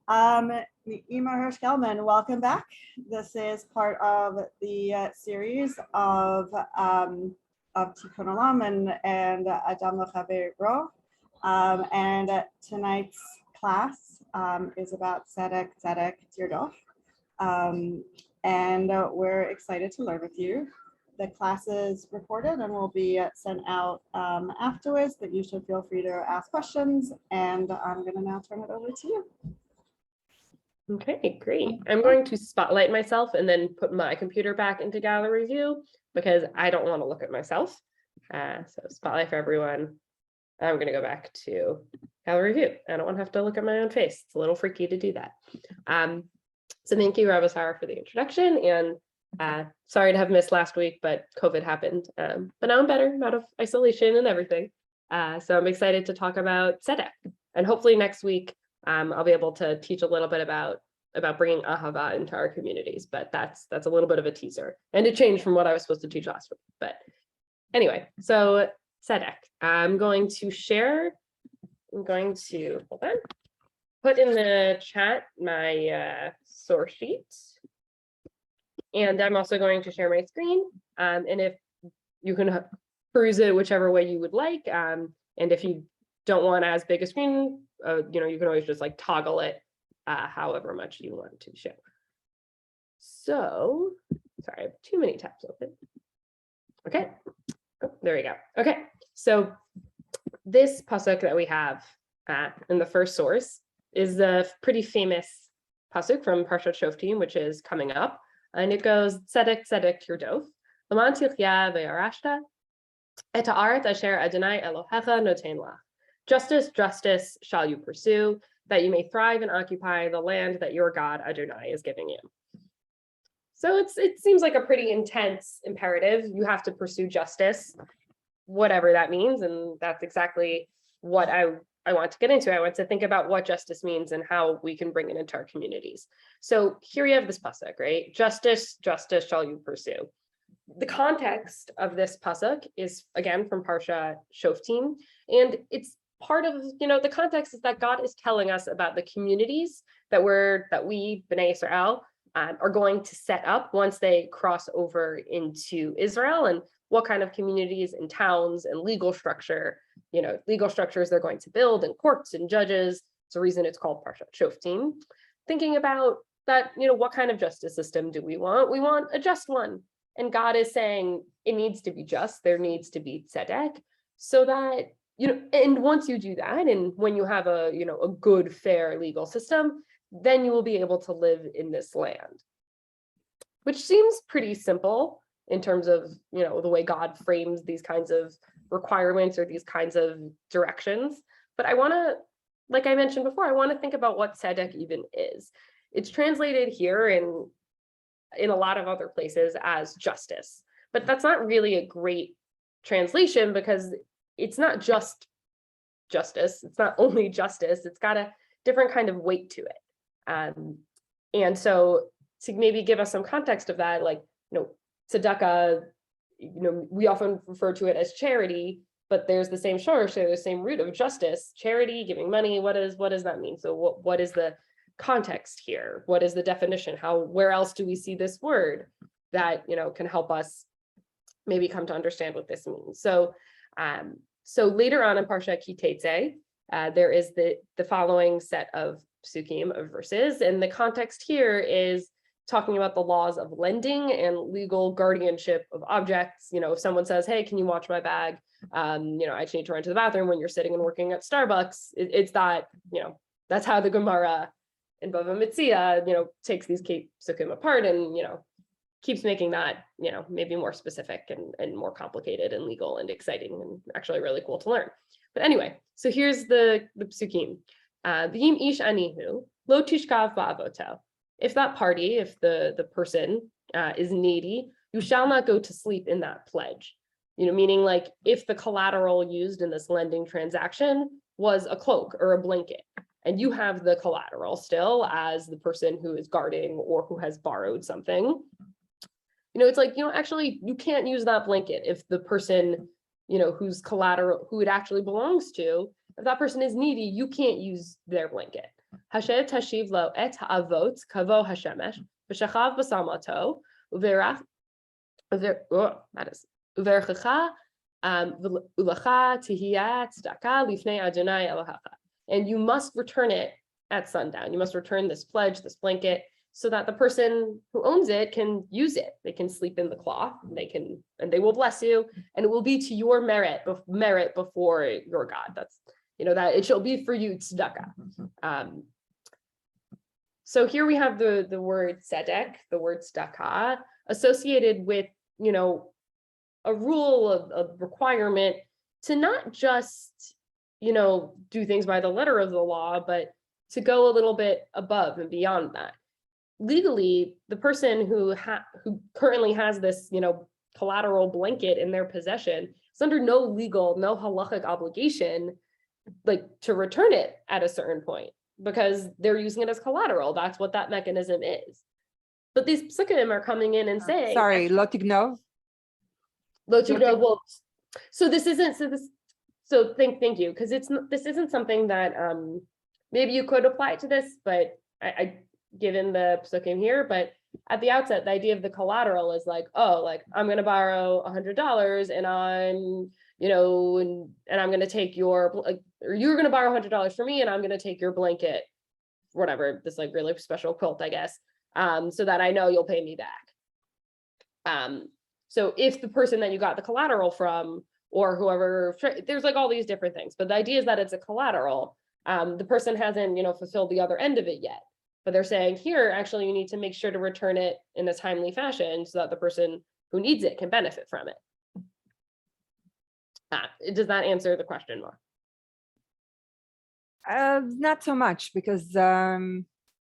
Naima Hirsch Gelman, welcome back. This is part of the series of Tikkun Olam and Adam L'Chavero. And tonight's class is about Tzedek, Tirdof. And we're excited to learn with you. The class is recorded and will be sent out afterwards, but you should feel free to ask questions. And I'm going to now turn it over to you. Okay, great. I'm going to spotlight myself and then put my computer back into gallery view because I don't want to look at myself. So spotlight for everyone. I'm going to go back to gallery view. I don't want to have to look at my own face. It's a little freaky to do that. So thank you, Rabbi Sarah, for the introduction. And sorry to have missed last week, but COVID happened. But now I'm better, out of isolation and everything. So I'm excited to talk about Tzedek. And hopefully next week, I'll be able to teach a little bit about bringing Ahava into our communities, but that's a little bit of a teaser and it changed from what I was supposed to teach last week. But anyway, so Tzedek, I'm going to hold on, put in the chat my source sheet, and I'm also going to share my screen. And if you can peruse it whichever way you would like, and if you don't want as big a screen, you can always just like toggle it however much you want to show. So, sorry, I have too many tabs open. Okay, oh, there we go. Okay, so this pasuk that we have in the first source is a pretty famous pasuk from Parshat Shoftim, which is coming up, and it goes Tzedek, Tzedek, Tirdof, L'man tichya ve'arashta, et ha'aretz asher Adonai Elohecha noten lach. Justice, justice shall you pursue, that you may thrive and occupy the land that your God Adonai is giving you. So it seems like a pretty intense imperative. You have to pursue justice, whatever that means, and that's exactly what I want to get into. I want to think about what justice means and how we can bring it into our communities. So here you have this pasuk, right? Justice, justice shall you pursue. The context of this pasuk is again from Parsha Shoftim, and it's part of, the context is that God is telling us about the communities that we, B'nai Israel, are going to set up once they cross over into Israel, and what kind of communities and towns and legal structures they're going to build, and courts and judges. It's the reason it's called Parshat Shoftim. Thinking about that, what kind of justice system do we want? We want a just one. And God is saying it needs to be just. There needs to be tzedek, so that and once you do that, and when you have a good, fair legal system, then you will be able to live in this land, which seems pretty simple in terms of, the way God frames these kinds of requirements or these kinds of directions. But I want to, like I mentioned before, I want to think about what tzedek even is. It's translated here in a lot of other places as justice, but that's not really a great translation because it's not just justice. It's not only justice. It's got a different kind of weight to it. And so to maybe give us some context of that, like, tzedakah, we often refer to it as charity, but there's the same shorish, the same root of justice, charity, giving money. What does that mean? So what is the context here? What is the definition? Where else do we see this word that, can help us maybe come to understand what this means? So later on in Parsha Ki-Teitzei, there is the following set of psukim, of verses, and the context here is talking about the laws of lending and legal guardianship of objects. If someone says, hey, can you watch my bag? I just need to run to the bathroom when you're sitting and working at Starbucks. It's that, that's how the Gemara in Bava Metzia, takes these psukim apart and, keeps making that, maybe more specific and more complicated and legal and exciting and actually really cool to learn. But anyway, so here's the psukim. V'im ish anihu lo tishkav ba'avoto. If that party, if the person is needy, you shall not go to sleep in that pledge. Meaning like if the collateral used in this lending transaction was a cloak or a blanket, and you have the collateral still as the person who is guarding or who has borrowed something, it's like, actually, you can't use that blanket if the person, whose collateral, who it actually belongs to, if that person is needy, you can't use their blanket. Hashem tashiv lo et ha'avot kavo hashemesh v'shachav b'samato uverach uverchacha ulacha tihiyat tzedakah lifnei Adonai Elohecha. And you must return it at sundown. You must return this pledge, this blanket, so that the person who owns it can use it. They can sleep in the cloth, and they will bless you, and it will be to your merit before your God. That's, that it shall be for you tzedakah. So here we have the word tzedek, the word tzedakah, associated with, a rule of requirement to not just, do things by the letter of the law, but to go a little bit above and beyond that. Legally, the person who currently has this, collateral blanket in their possession is under no halachic obligation, like to return it at a certain point, because they're using it as collateral. That's what that mechanism is. But these psukim are coming in and saying, sorry, lo tignov. Well, so this isn't, so thank you, because this isn't something that maybe you could apply to this, but I given the psukim here, but at the outset, the idea of the collateral is like, I'm going to borrow $100 and I'm, and I'm going to take or you're going to borrow $100 for me, and I'm going to take your blanket, whatever, this like really special quilt, I guess, so that I know you'll pay me back. So if the person that you got the collateral from, or whoever, there's like all these different things, but the idea is that it's a collateral. The person hasn't, fulfilled the other end of it yet, but they're saying here, actually, you need to make sure to return it in a timely fashion so that the person who needs it can benefit from it. Does that answer the question more? Not so much, because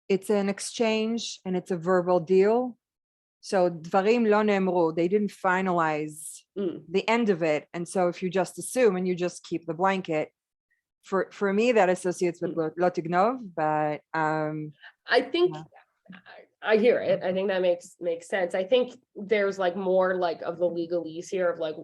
it's an exchange and it's a verbal deal. So dvarim lo ne'emru, they didn't finalize the end of it. And so if you just assume and you just keep the blanket, for me, that associates with lo tignov, but I think I hear it. I think that makes sense. I think there's like more like of the legalese here of like,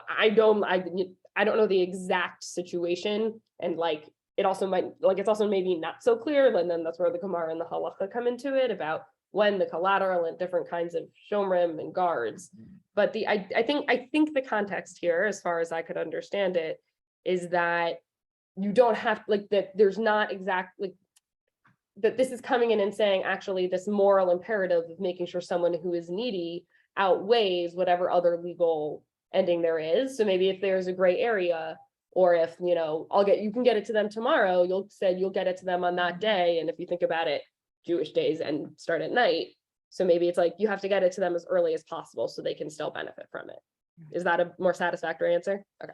I don't know the exact situation, and like it also might, like it's also maybe not so clear, and then that's where the Gemara and the Halacha come into it about when the collateral and different kinds of shomrim and guards. But I think the context here, as far as I could understand it, is that you don't have that there's not exactly that this is coming in and saying actually this moral imperative of making sure someone who is needy outweighs whatever other legal ending there is. So maybe if there's a gray area, or if you can get it to them tomorrow, you'll get it to them on that day. And if you think about it, Jewish days and start at night. So maybe it's like you have to get it to them as early as possible so they can still benefit from it. Is that a more satisfactory answer? Okay.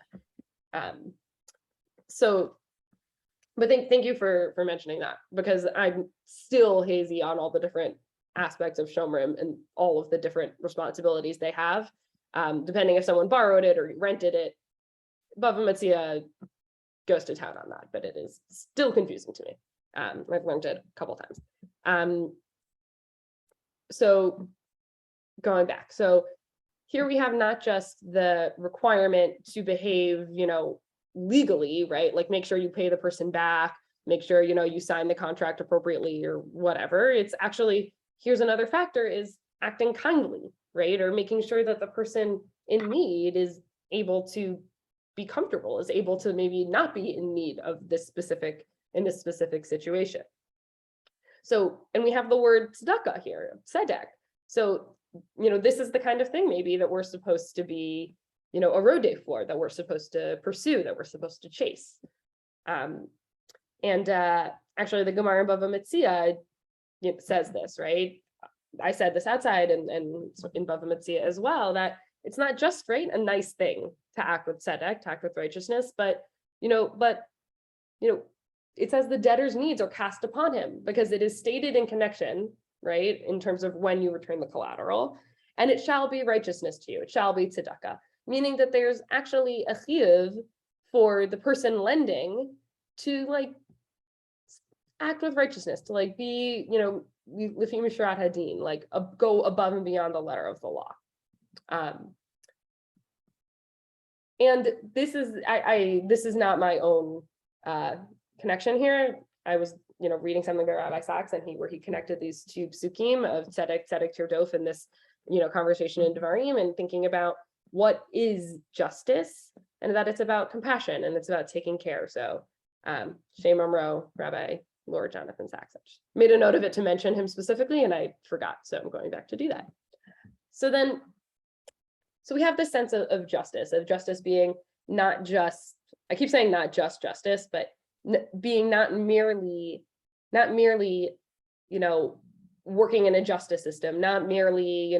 But thank you for mentioning that, because I'm still hazy on all the different aspects of shomrim and all of the different responsibilities they have. Depending if someone borrowed it or rented it, Bava Metzia goes to town on that, but it is still confusing to me. I've learned it a couple times. So going back, so here we have not just the requirement to behave, legally, right? Like make sure you pay the person back, make sure, you sign the contract appropriately or whatever. It's actually, here's another factor, is acting kindly, right? Or making sure that the person in need is able to be comfortable, is able to maybe not be in need of in this specific situation. So, and we have the word tzedakah here, tzedek. So, this is the kind of thing maybe that we're supposed to be, a rodeh for, that we're supposed to pursue, that we're supposed to chase. Actually, the Gemara in Bava Metzia says this, right? I said this outside and in Bava Metzia as well, that it's not just, right, a nice thing to act with tzedek, to act with righteousness, but it says the debtor's needs are cast upon him, because it is stated in connection, right, in terms of when you return the collateral, and it shall be righteousness to you, it shall be tzedakah, meaning that there's actually a chiyuv for the person lending to act with righteousness, to be, lifim mishurat hadin, go above and beyond the letter of the law. And this is, this is not my own connection here. I was, reading something by Rabbi Sachs, and where he connected these two psukim of Tzedek, Tirdof, in this, conversation in Devarim, and thinking about what is justice, and that it's about compassion and it's about taking care. So, Shem Amro, Rabbi Lord Jonathan Sachs. I made a note of it to mention him specifically, and I forgot, so I'm going back to do that. So we have this sense of justice being not just, I keep saying not just justice, but being not merely, working in a justice system, not merely,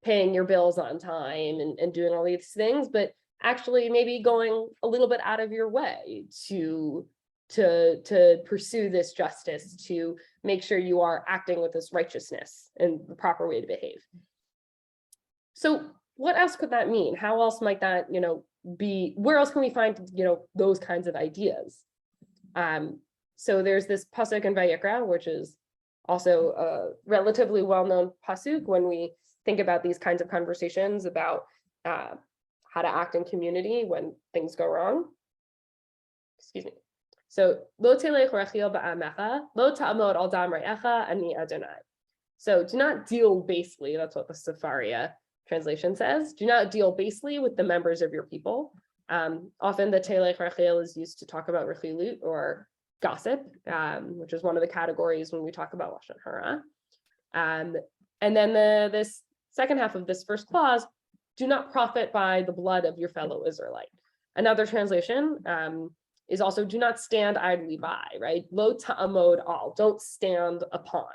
paying your bills on time and doing all these things, but actually maybe going a little bit out of your way to pursue this justice, to make sure you are acting with this righteousness and the proper way to behave. So what else could that mean? How else might that, be, where else can we find, those kinds of ideas? So there's this pasuk in Vayikra, which is also a relatively well-known pasuk when we think about these kinds of conversations about how to act in community when things go wrong. Excuse me. So lo telech rachil ba'amecha, lo ta'amod al dam re'echa ani Adonai. So do not deal basely. That's what the Sefaria translation says. Do not deal basely with the members of your people. Often the telech rachil is used to talk about rechilut or gossip, which is one of the categories when we talk about Lashon Hara. And then this second half of this first clause, do not profit by the blood of your fellow Israelite. Another translation is also do not stand idly by, right? Lo ta'amod al, don't stand upon.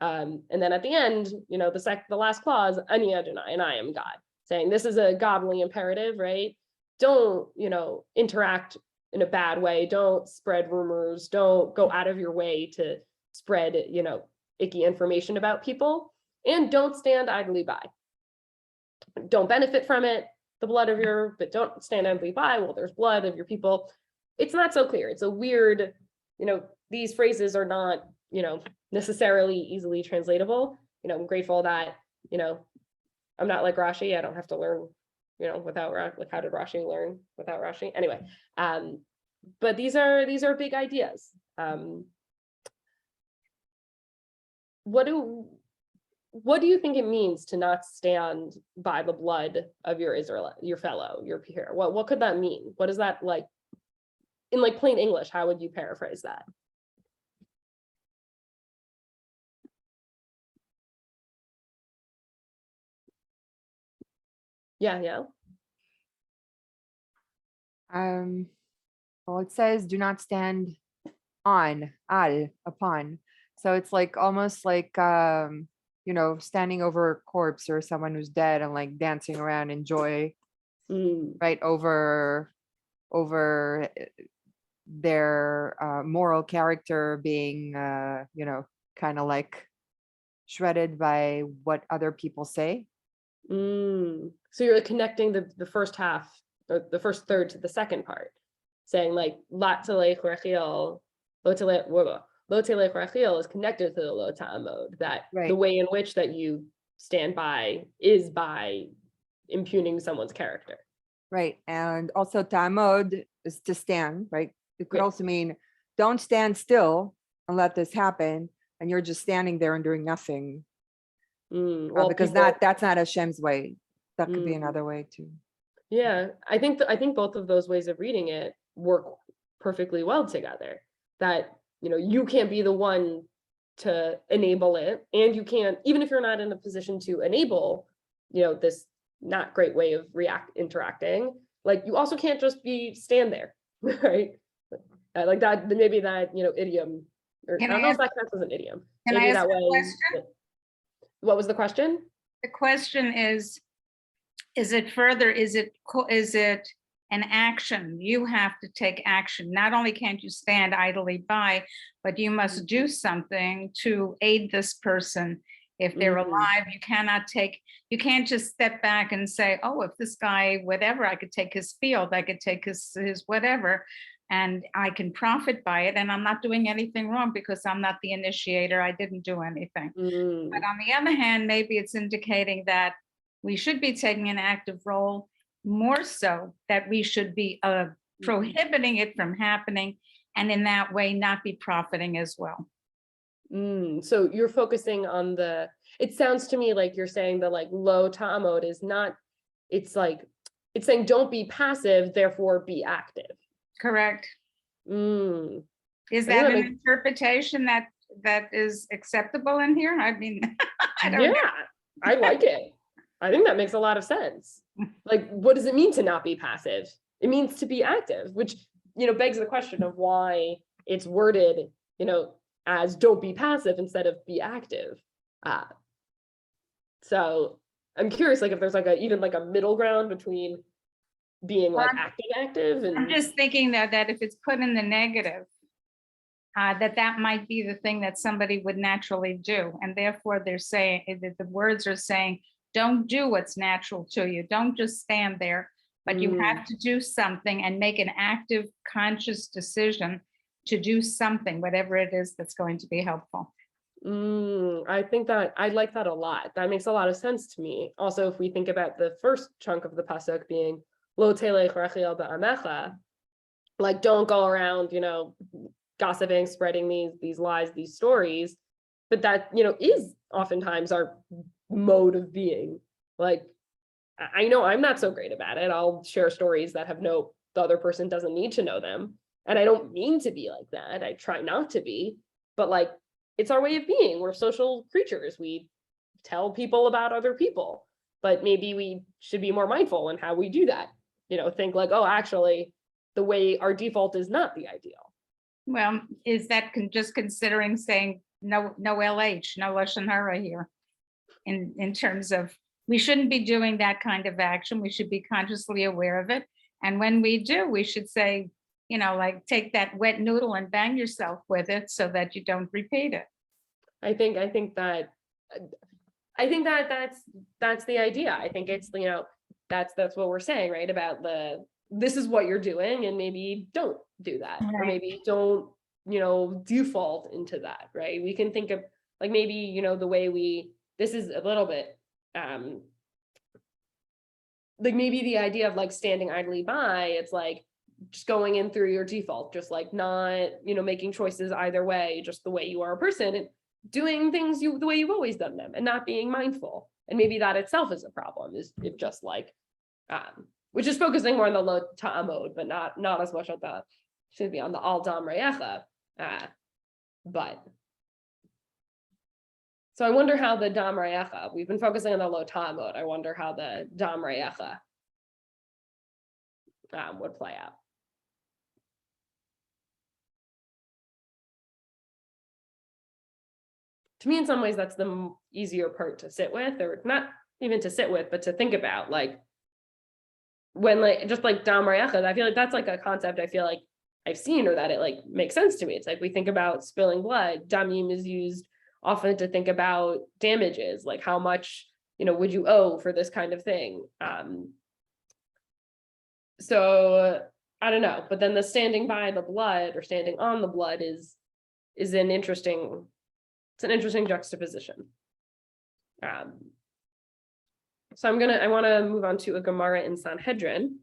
And then at the end, the last clause, ani Adonai, and I am God, saying this is a godly imperative, right? Don't, interact in a bad way. Don't spread rumors. Don't go out of your way to spread, icky information about people. And don't stand idly by. Don't benefit from it, the blood of but don't stand idly by. Well, there's blood of your people. It's not so clear. It's a weird, these phrases are not, necessarily easily translatable. I'm grateful that, I'm not like Rashi. I don't have to learn, without, like, how did Rashi learn without Rashi? Anyway, but these are big ideas. What do you think it means to not stand by the blood of your Israelite, your fellow, your peer? What could that mean? What is that like? In like plain English, how would you paraphrase that? Yeah. Well, it says do not stand on, upon. So it's like almost like standing over a corpse or someone who's dead and like dancing around in joy, right, over their moral character being kind of like shredded by what other people say. So you're connecting the first half, or the first third, to the second part, saying like lo telech rachil is connected to the lo ta'amod, that Right. The way in which that you stand by is by impugning someone's character. Right. And also ta'amod is to stand, right? It could also mean don't stand still and let this happen, and you're just standing there and doing nothing. Well, because that's not Hashem's way. That could be another way too. Yeah, I think both of those ways of reading it work perfectly well together. That you can't be the one to enable it, and you can't, even if you're not in a position to enable, this not great way of interacting. Like you also can't just stand there, right? Like that, maybe that idiom, or I don't know if that counts as an idiom. Can Maybe I ask that a way. question? What was the question? The question is it an action? You have to take action. Not only can't you stand idly by, but you must do something to aid this person. If they're alive, you can't just step back and say, oh, if this guy, whatever, I could take his field, I could take his whatever, and I can profit by it. And I'm not doing anything wrong because I'm not the initiator. I didn't do anything. But on the other hand, maybe it's indicating that we should be taking an active role, more so that we should be prohibiting it from happening and in that way not be profiting as well. So you're focusing on it sounds to me like you're saying the like low ta'amod is not, it's saying don't be passive, therefore be active. Correct. Mm. Is that an interpretation that is acceptable in here? I mean, I don't know. I like it. I think that makes a lot of sense. Like, what does it mean to not be passive? It means to be active, which, begs the question of why it's worded, as don't be passive instead of be active. So I'm curious, like, if there's like even a middle ground between being like active and I'm just thinking that if it's put in the negative, that might be the thing that somebody would naturally do. And therefore they're saying that the words are saying, don't do what's natural to you. Don't just stand there, but you have to do something and make an active, conscious decision to do something, whatever it is that's going to be helpful. I think that I like that a lot. That makes a lot of sense to me. Also, if we think about the first chunk of the pasuk being lo telech rachiel ba'amecha, like don't go around, gossiping, spreading these lies, these stories, but that, is oftentimes our mode of being. Like, I know I'm not so great about it. I'll share stories that the other person doesn't need to know them. And I don't mean to be like that. I try not to be, but like, it's our way of being. We're social creatures. We tell people about other people, but maybe we should be more mindful in how we do that. Think like, oh, actually, the way our default is not the ideal. Well, is that just considering saying no LH, no Lashon Hara here, in terms of we shouldn't be doing that kind of action. We should be consciously aware of it. And when we do, we should say, like take that wet noodle and bang yourself with it so that you don't repeat it. I think that's the idea. I think it's, that's what we're saying, right? About this is what you're doing, and maybe don't do that, right. Or maybe don't, default into that, right? We can think of like maybe, the way this is a little bit, like maybe the idea of like standing idly by, it's like just going in through your default, just like not, making choices either way, just the way you are a person, and doing things the way you've always done them, and not being mindful. And maybe that itself is a problem, is it just like, which is focusing more on the low ta'amod, but not as much on should be on the al dam reyecha. But so I wonder how the dam reyecha, we've been focusing on the low ta'amod. I wonder how the dam reyecha would play out. To me, in some ways, that's the easier part to sit with, or not even to sit with, but to think about, like, when just like dam reyecha, I feel like that's like a concept I feel like I've seen, or that it like makes sense to me. It's like we think about spilling blood. Damim is used often to think about damages, like how much, would you owe for this kind of thing. So I don't know, but then the standing by the blood or standing on the blood is an interesting, it's an interesting juxtaposition. So I want to move on to a Gemara in Sanhedrin.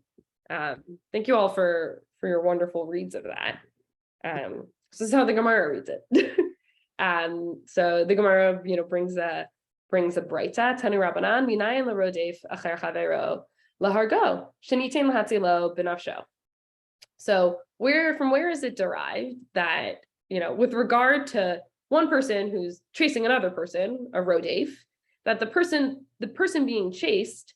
Thank you all for your wonderful reads of that. This is how the Gemara reads it. So the Gemara, brings a breita, Tanu Rabbanan, Minayin l'rodef acher chavero lahargo, shenitin l'hatzilo b'nafsho. So from where is it derived that, with regard to one person who's chasing another person, a rodef, that the person being chased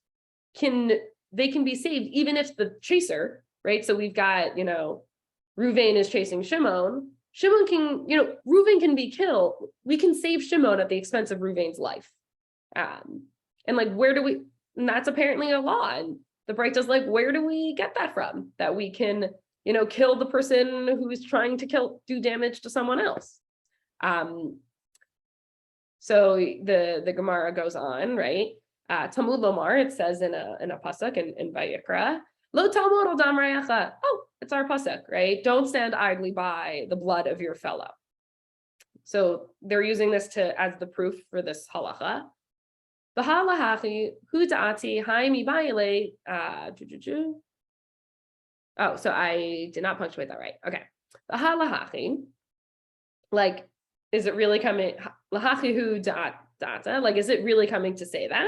can be saved even if the chaser, right? So we've got, Ruvain is chasing Shimon. Shimon can, Ruvain can be killed. We can save Shimon at the expense of Ruvain's life. And like, and that's apparently a law. And the Breita's like, where do we get that from? That we can, kill the person who is trying to do damage to someone else. So the Gemara goes on, right? Talmud Lomar, it says in a pasuk in Vayikra, Lo Talmud al dam reyecha. Oh, it's our pasuk, right? Don't stand idly by the blood of your fellow. So they're using this as the proof for this halacha. V'halahachi hu da'ati hai mi ba'ile Oh, so I did not punctuate that right. Okay. The halahachi, like, is it really coming? Lahachihu data, like, is it really coming to say that?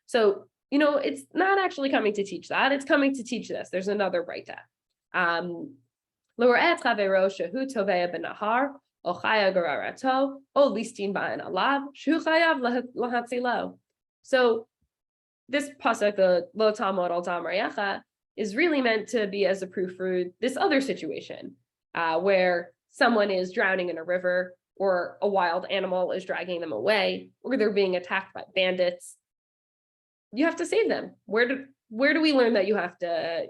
So, it's not actually coming to teach that. It's coming to teach this. There's another breita. So this pasuk, the lo tamod al dam reyecha, is really meant to be as a proof for this other situation, where someone is drowning in a river, or a wild animal is dragging them away, or they're being attacked by bandits. You have to save them. Where do we learn that you have to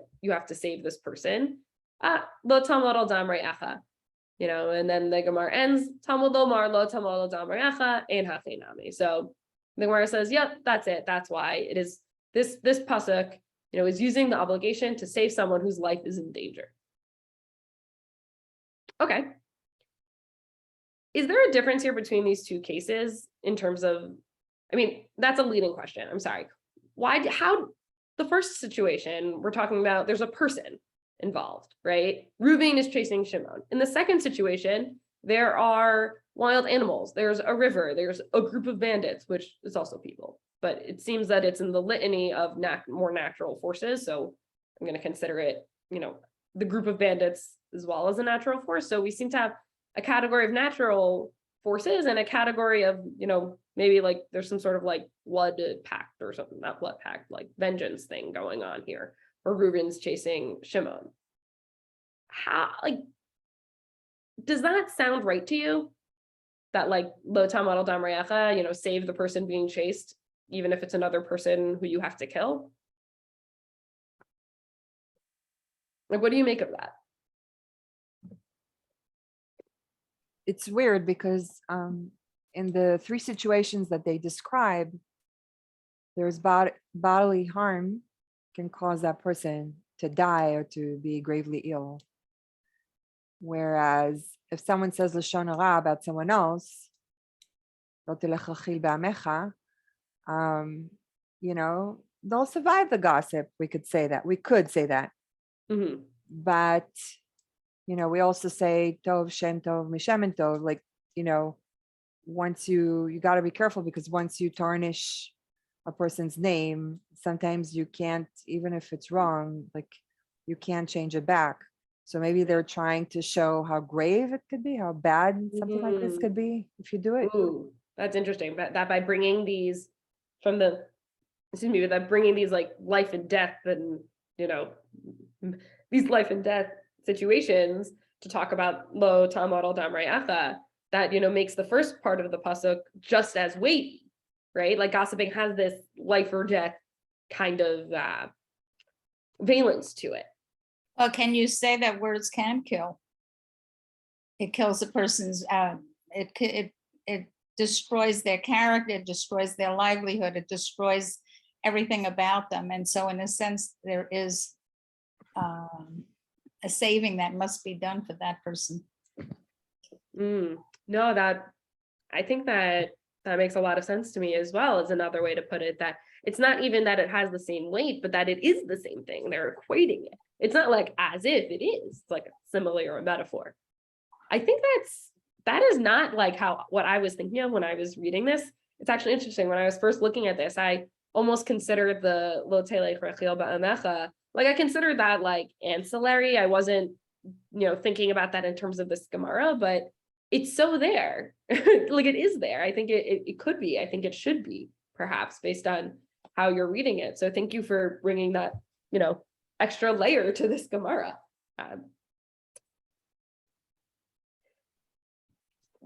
save this person? Lo tamod al dam reyecha. And then the Gemara ends, Tamud lomar lo tamod al dam reyecha ein hachinami. So the Gemara says, yep, that's it. That's why it is this pasuk, is using the obligation to save someone whose life is in danger. Okay. Is there a difference here between these two cases in terms of, that's a leading question. I'm sorry. How the first situation we're talking about, there's a person involved, right? Reuben is chasing Shimon. In the second situation, there are wild animals, there's a river, there's a group of bandits, which is also people, but it seems that it's in the litany of more natural forces. So I'm going to consider it, the group of bandits as well as a natural force. So we seem to have a category of natural forces and a category of, maybe like there's some sort of like blood pact or something, not blood pact, like vengeance thing going on here, where Reuben's chasing Shimon. How, does that sound right to you? That like lo tamad al dam reyecha, save the person being chased, even if it's another person who you have to kill? Like, what do you make of that? It's weird because in the three situations that they describe, there's bodily harm can cause that person to die or to be gravely ill. Whereas if someone says lashon hara about someone else, they'll survive the gossip. We could say that. Mm-hmm. But we also say tov shem tov mishem tov. Like, once you got to be careful, because once you tarnish a person's name, sometimes you can't, even if it's wrong, like you can't change it back. So maybe they're trying to show how grave it could be, how bad something like this could be if you do it. Ooh, that's interesting. But that by bringing these bringing these like life and death and, these life and death situations to talk about lo tamad al dam reyecha, that, makes the first part of the pasuk just as weighty, right? Like gossiping has this life or death kind of valence to it. Well, can you say that words can kill? It kills a person's, it destroys their character, it destroys their livelihood, it destroys everything about them. And so in a sense, there is a saving that must be done for that person. No, I think that makes a lot of sense to me as well, as another way to put it, that it's not even that it has the same weight, but that it is the same thing. They're equating it. It's not like as if it is. It's like a simile or a metaphor. I think that is not like what I was thinking of when I was reading this. It's actually interesting. When I was first looking at this, I almost considered the lo telech rechil ba'amecha, like I considered that like ancillary. I wasn't, thinking about that in terms of this Gemara, but it's so there. Like it is there. I think it could be. I think it should be, perhaps, based on how you're reading it. So thank you for bringing that, extra layer to this Gemara.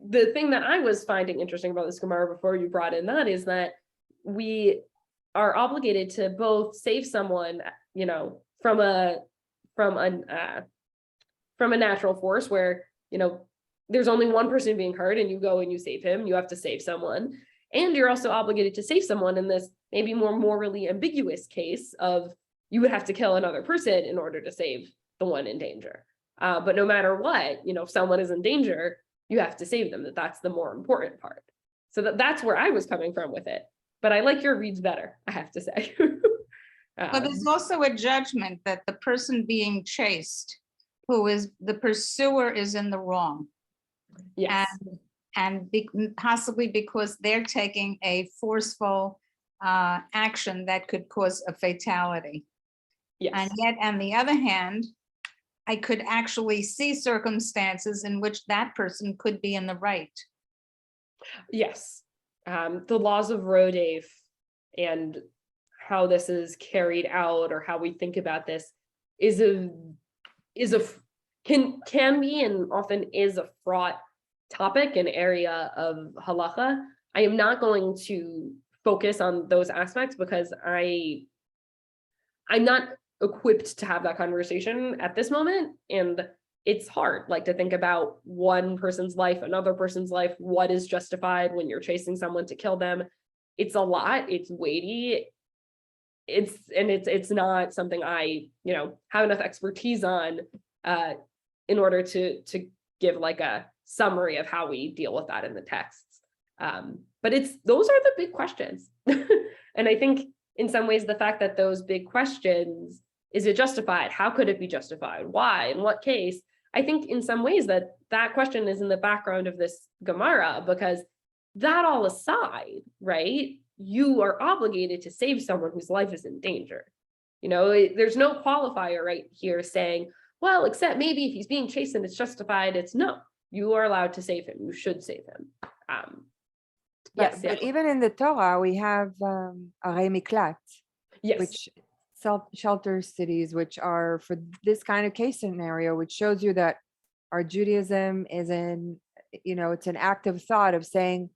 The thing that I was finding interesting about this Gemara before you brought in that is that we are obligated to both save someone, from a natural force where, there's only one person being hurt and you go and you save him, you have to save someone. And you're also obligated to save someone in this maybe more morally ambiguous case of you would have to kill another person in order to save the one in danger. But no matter what, if someone is in danger, you have to save them. That's the more important part. So that's where I was coming from with it. But I like your reads better, I have to say. But there's also a judgment that the person being chased, who is the pursuer, is in the wrong. Yes. And possibly because they're taking a forceful action that could cause a fatality. Yes. And yet, on the other hand, I could actually see circumstances in which that person could be in the right. Yes. The laws of Rodef and how this is carried out, or how we think about this, can be and often is a fraught topic and area of halacha. I am not going to focus on those aspects because I'm not equipped to have that conversation at this moment, and it's hard, like, to think about one person's life, another person's life, what is justified when you're chasing someone to kill them. It's a lot, it's weighty, it's not something I have enough expertise on in order to give like a summary of how we deal with that in the texts. But those are the big questions. And I think in some ways the fact that those big questions, is it justified? How could it be justified? Why? In what case? I think in some ways that question is in the background of this Gemara, because that all aside, right? You are obligated to save someone whose life is in danger. There's no qualifier right here saying, well, except maybe if he's being chased and it's justified. It's no, you are allowed to save him. You should save him. But even in the Torah, we have Arei Miklat, yes, which shelter cities, which are for this kind of case scenario, which shows you that our Judaism is it's an active thought of saying,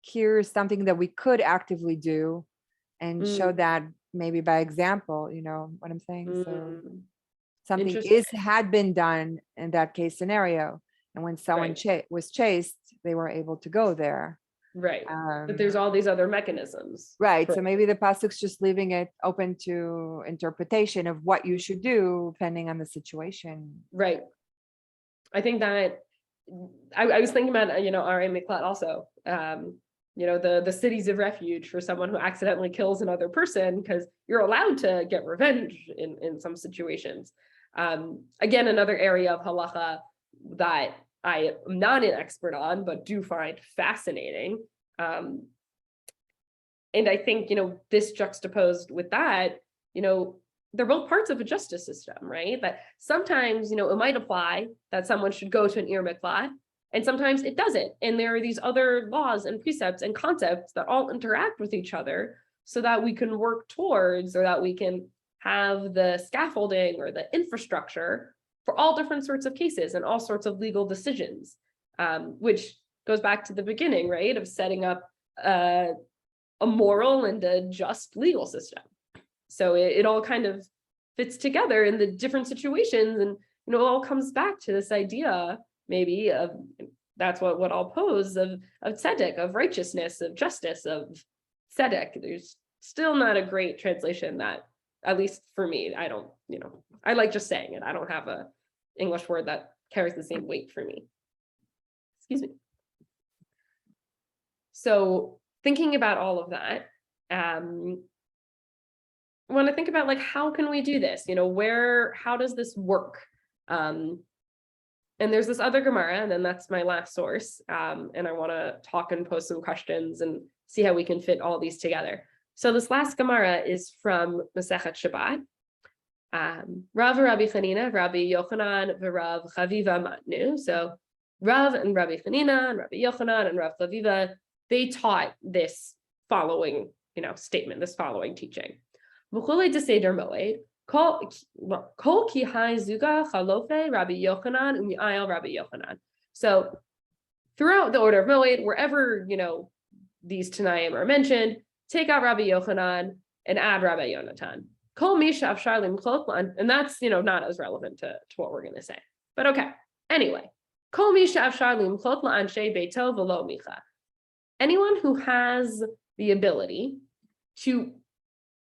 here's something that we could actively do and show that maybe by example, what I'm saying? So something had been done in that case scenario. And when someone was chased, they were able to go there. Right. But there's all these other mechanisms. Right. So maybe the pasuk's just leaving it open to interpretation of what you should do depending on the situation. Right. I think that I was thinking about, Arei Miklat also, the cities of refuge for someone who accidentally kills another person, because you're allowed to get revenge in some situations. Again, another area of halacha that I am not an expert on, but do find fascinating. And I think, this juxtaposed with that, they're both parts of a justice system, right? That sometimes, it might apply that someone should go to an Ir Miklat, and sometimes it doesn't. And there are these other laws and precepts and concepts that all interact with each other so that we can work towards, or that we can have the scaffolding or the infrastructure for all different sorts of cases and all sorts of legal decisions, which goes back to the beginning, right, of setting up a moral and a just legal system. So it all kind of fits together in the different situations, and it all comes back to this idea, maybe, of that's what I'll pose of tzedek, of righteousness, of justice, of tzedek. There's still not a great translation that, at least for me, I don't, I like just saying it. I don't have a English word that carries the same weight for me. Excuse me. So thinking about all of that, I want to think about, like, how can we do this? How does this work? And there's this other Gemara, and then that's my last source. And I want to talk and pose some questions and see how we can fit all these together. So this last Gemara is from Masechet Shabbat. Rav Rabbi Chanina, Rabbi Yochanan, Rav Chaviva Matnu. So Rav and Rabbi Chanina and Rabbi Yochanan and Rav Chaviva, they taught this following, statement, this following teaching. V'chulei d'seder moed, kol ki hai zuga chalofe Rabbi Yochanan u'mi'ayel Rabbi Yochanan. So throughout the order of moed, wherever, these Tanaim are mentioned, take out Rabbi Yochanan and add Rabbi Yonatan. Kol misha afshar limchlot, and that's, not as relevant to what we're going to say. But okay. Anyway, kol misha afshar limchlot la'anshei beito v'lo micha. Anyone who has the ability to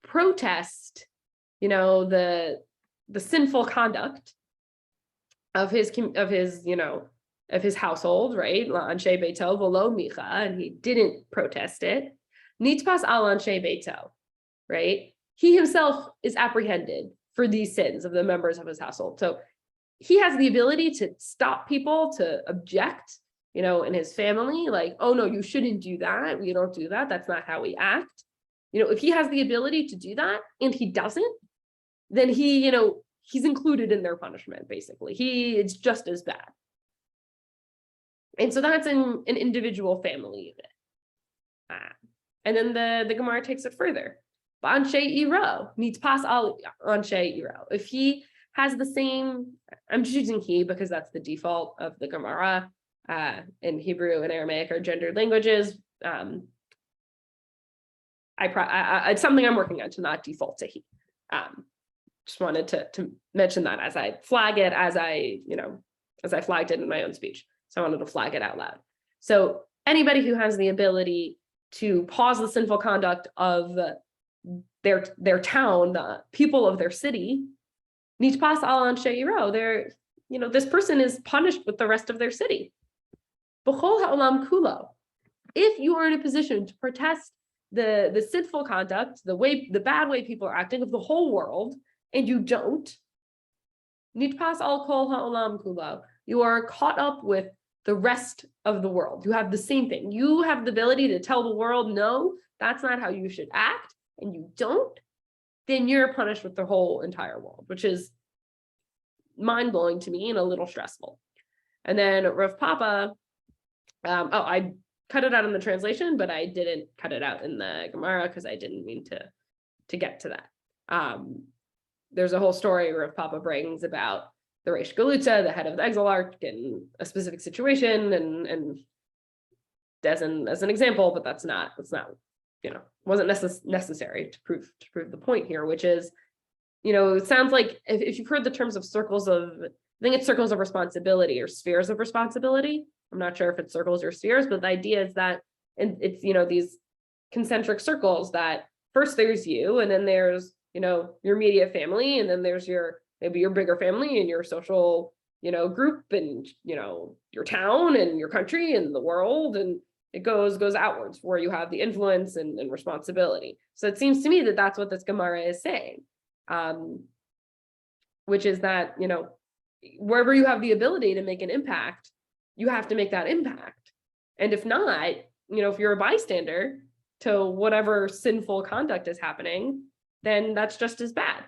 protest, the sinful conduct of his household, right? La'anshei beito v'lo micha, and he didn't protest it. Nitpas al anshe beito, right? he himself is apprehended for these sins of the members of his household. So he has the ability to stop people, to object, in his family, like, oh no, you shouldn't do that. We don't do that. That's not how we act. If he has the ability to do that and he doesn't, then he's included in their punishment, basically. It's just as bad. And so that's an individual family unit. And then the Gemara takes it further. If he has the same, I'm choosing he because that's the default of the Gemara. In Hebrew and Aramaic are gendered languages. It's something I'm working on to not default to he. Just wanted to mention that as I flag it, as I flagged it in my own speech. So I wanted to flag it out loud. So anybody who has the ability to pause the sinful conduct of their town, the people of their city, nitpas al anshe iro. This person is punished with the rest of their city. B'chol ha'olam kulo. If you are in a position to protest the sinful conduct, the bad way people are acting of the whole world, and you don't, nitpas al kol ha'olam kulo. You are caught up with the rest of the world. You have the same thing. You have the ability to tell the world, no, that's not how you should act, and you don't, then you're punished with the whole entire world, which is mind-blowing to me and a little stressful. And then Rav Papa, I cut it out in the translation, but I didn't cut it out in the Gemara because I didn't mean to get to that. There's a whole story Rav Papa brings about the Reish Galutza, the head of the Exilarch, in a specific situation, and as an example, but that's not wasn't necessary to prove the point here, which is, it sounds like if you've heard the terms of circles of, I think it's circles of responsibility or spheres of responsibility. I'm not sure if it's circles or spheres, but the idea is that it's, these concentric circles that first there's you, and then there's, your immediate family, and then there's maybe your bigger family and your social, group, and, your town and your country and the world, and it goes outwards where you have the influence and responsibility. So it seems to me that that's what this Gemara is saying, which is that, wherever you have the ability to make an impact, you have to make that impact. And if not, if you're a bystander to whatever sinful conduct is happening, then that's just as bad.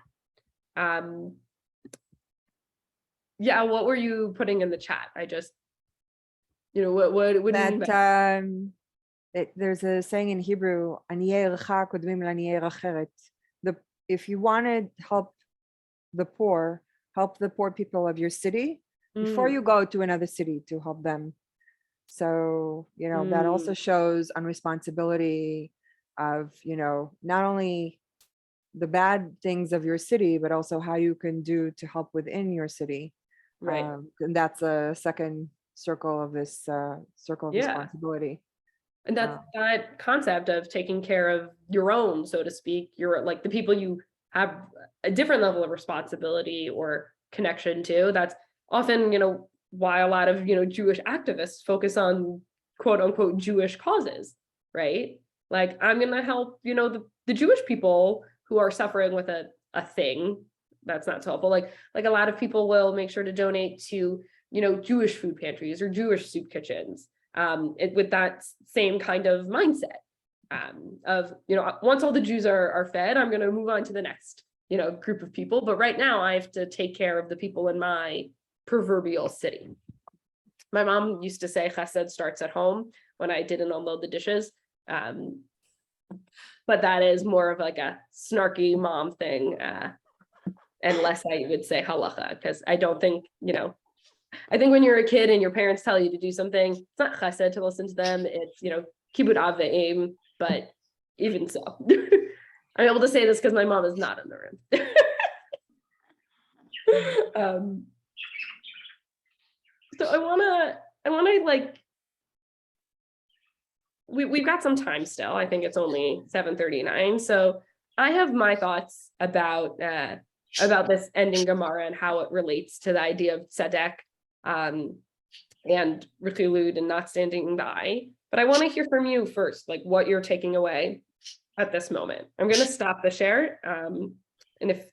Yeah, what were you putting in the chat? I just, what do you mean by there's a saying in Hebrew, if you want to help the poor people of your city before you go to another city to help them. So, that also shows on responsibility of, not only the bad things of your city, but also how you can do to help within your city. Right. And that's a second circle of this circle of responsibility. And that concept of taking care of your own, so to speak, the people you have a different level of responsibility or connection to. That's often, why a lot of, Jewish activists focus on quote unquote Jewish causes, right? Like, I'm going to help, the Jewish people who are suffering with a thing that's not so helpful. Like a lot of people will make sure to donate to, Jewish food pantries or Jewish soup kitchens, with that same kind of mindset of, once all the Jews are fed, I'm going to move on to the next, group of people. But right now I have to take care of the people in my proverbial city. My mom used to say chesed starts at home when I didn't unload the dishes. But that is more of like a snarky mom thing, and less I would say halacha, because I don't think, I think when you're a kid and your parents tell you to do something, it's not chesed to listen to them. It's, kibbut av ve'em, but even so. I'm able to say this because my mom is not in the room. So I wanna we've got some time still. I think it's only 7:39. So I have my thoughts about this ending Gemara and how it relates to the idea of Tzedek, and Rechilud and not standing by. But I want to hear from you first, like what you're taking away at this moment. I'm going to stop the share. And if,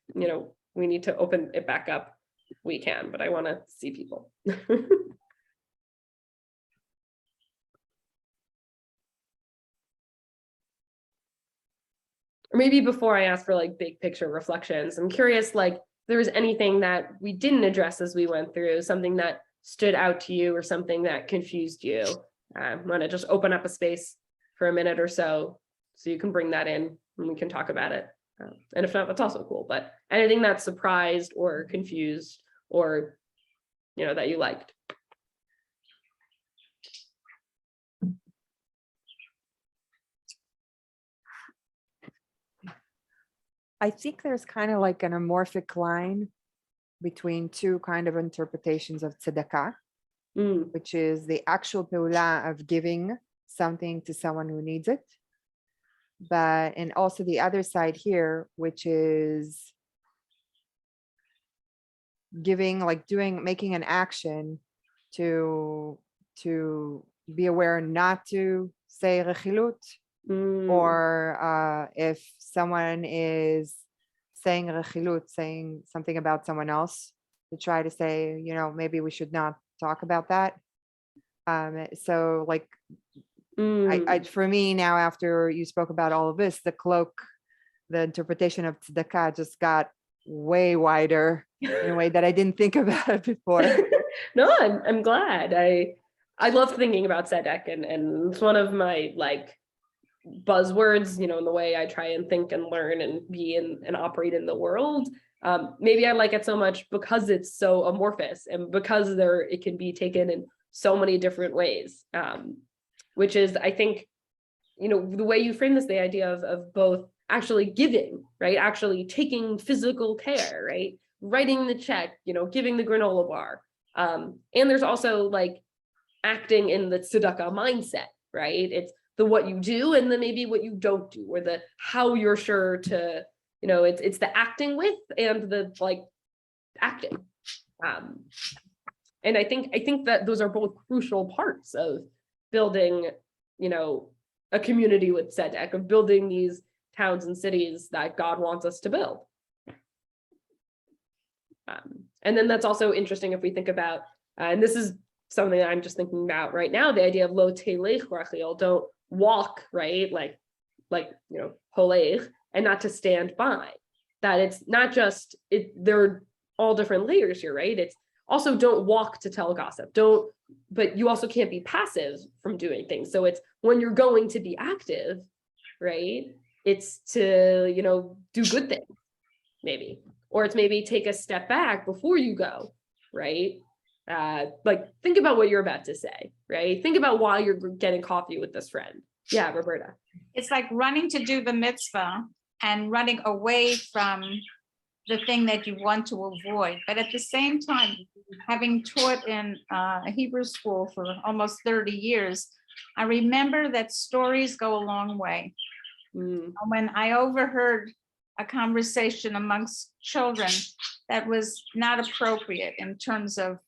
we need to open it back up, we can, but I want to see people. Or maybe before I ask for like big picture reflections, I'm curious, like, if there was anything that we didn't address as we went through, something that stood out to you or something that confused you. I want to just open up a space for a minute or so you can bring that in and we can talk about it. And if not, that's also cool, but anything that surprised or confused or, that you liked. I think there's kind of like an amorphic line between two kind of interpretations of tzedakah, which is the actual peulah of giving something to someone who needs it. And also the other side here, which is giving, like making an action to be aware not to say rechilut, or if someone is saying rechilut, saying something about someone else, to try to say, maybe we should not talk about that. So like, for me now, after you spoke about all of this, the interpretation of tzedakah just got way wider in a way that I didn't think about it before. No, I'm glad. I love thinking about tzedek, and it's one of my like buzzwords, in the way I try and think and learn and be and operate in the world. Maybe I like it so much because it's so amorphous and because it can be taken in so many different ways. Which is, I think, the way you frame this, the idea of both actually giving, right? Actually taking physical care, right? Writing the check, giving the granola bar. And there's also like acting in the tzedakah mindset, right? It's the what you do and then maybe what you don't do, or the how you're sure to, it's the acting with and the like acting. And I think that those are both crucial parts of building, a community with Tzedek, of building these towns and cities that God wants us to build. And then that's also interesting if we think about, and this is something that I'm just thinking about right now, the idea of lo telech rachil, don't walk, right? Like, holech, and not to stand by. That it's not just, there are all different layers here, right? It's also don't walk to tell gossip, but you also can't be passive from doing things. So it's when you're going to be active, right? It's to, do good things, maybe, or it's maybe take a step back before you go, right? Like think about what you're about to say, right? Think about why you're getting coffee with this friend. Yeah, Roberta. It's like running to do the mitzvah and running away from the thing that you want to avoid. But at the same time, having taught in a Hebrew school for almost 30 years, I remember that stories go a long way. When I overheard a conversation amongst children that was not appropriate in terms of,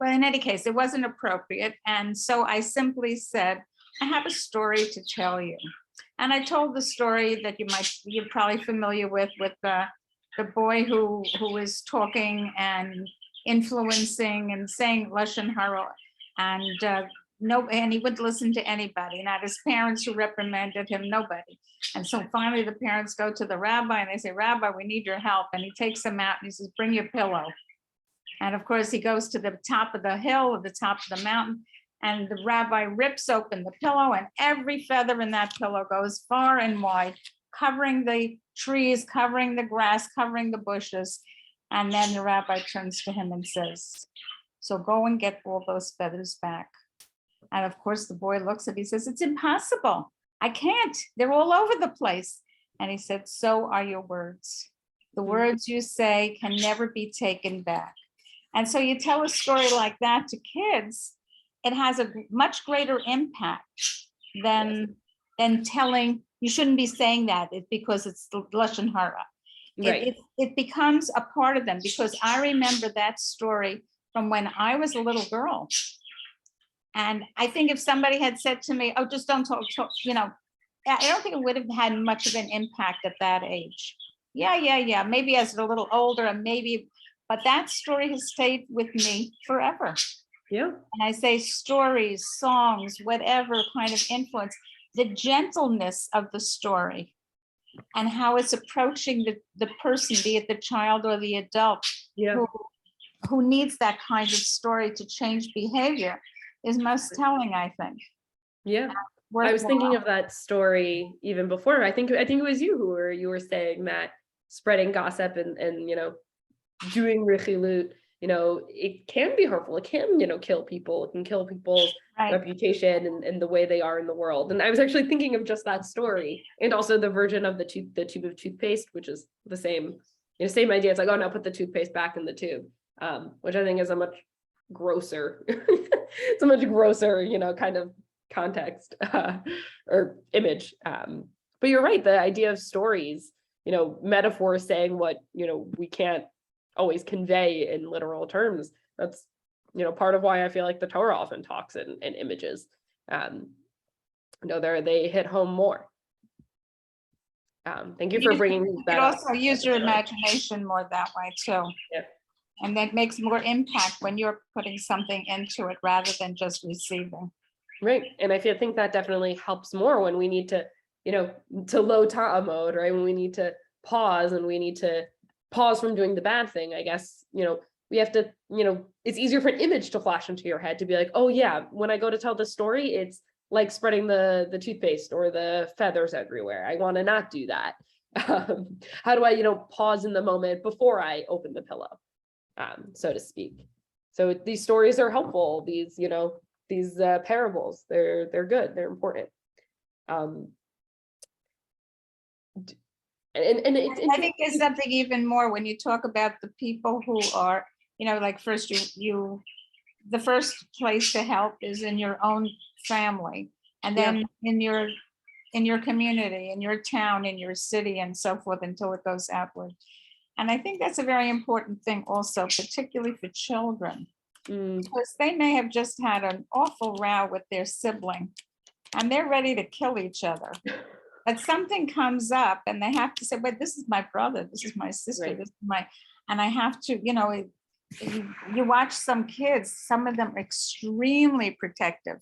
but in any case, it wasn't appropriate. And so I simply said, I have a story to tell you. And I told the story that you're probably familiar with the boy who is talking and influencing and saying Lashon Hara, and and he wouldn't listen to anybody, not his parents who reprimanded him, nobody. And so finally the parents go to the rabbi and they say, Rabbi, we need your help. And he takes them out and he says, bring your pillow. And of course he goes to the top of the hill or the top of the mountain, and the rabbi rips open the pillow and every feather in that pillow goes far and wide, covering the trees, covering the grass, covering the bushes. And then the rabbi turns to him and says, so go and get all those feathers back. And of course the boy looks at, he says, it's impossible. I can't, they're all over the place. And he said, so are your words. The words you say can never be taken back. And so you tell a story like that to kids, it has a much greater impact than telling, you shouldn't be saying that because it's the Lashon Hara. Right. It becomes a part of them, because I remember that story from when I was a little girl. And I think if somebody had said to me, oh, just don't talk, I don't think it would have had much of an impact at that age. Yeah. Maybe as a little older, and maybe, but that story has stayed with me forever. Yeah. And I say stories, songs, whatever kind of influence, the gentleness of the story and how it's approaching the person, be it the child or the adult, who needs that kind of story to change behavior is most telling, I think. Yeah. I was thinking of that story even before. I think it was you were saying that spreading gossip and doing richilut, it can be harmful. It can, kill people. It can kill people's reputation and the way they are in the world. And I was actually thinking of just that story, and also the version of the tube of toothpaste, which is the same idea. It's like, oh no, put the toothpaste back in the tube, which I think is a much grosser, it's a much grosser, kind of context or image. But you're right. The idea of stories, metaphors saying what, we can't always convey in literal terms. That's, part of why I feel like the Torah often talks in images. They hit home more. Thank you for bringing that up. Also use your imagination more that way too. Yeah. And that makes more impact when you're putting something into it rather than just receiving. Right. And I think that definitely helps more when we need to, to low ta'a mode, right? When we need to pause and we need to pause from doing the bad thing, I guess, we have to, it's easier for an image to flash into your head to be like, oh yeah, when I go to tell the story, it's like spreading the toothpaste or the feathers everywhere. I want to not do that. How do I, pause in the moment before I open the pillow, so to speak. So these stories are helpful. These, these parables, they're good. They're important. And I think there's something even more when you talk about the people who are, like first the first place to help is in your own family, and then in your community, in your town, in your city, and so forth until it goes outward. And I think that's a very important thing also, particularly for children, because they may have just had an awful row with their sibling and they're ready to kill each other. But something comes up and they have to say, but this is my brother, this is my sister, this is my, and I have to, you watch some kids, some of them are extremely protective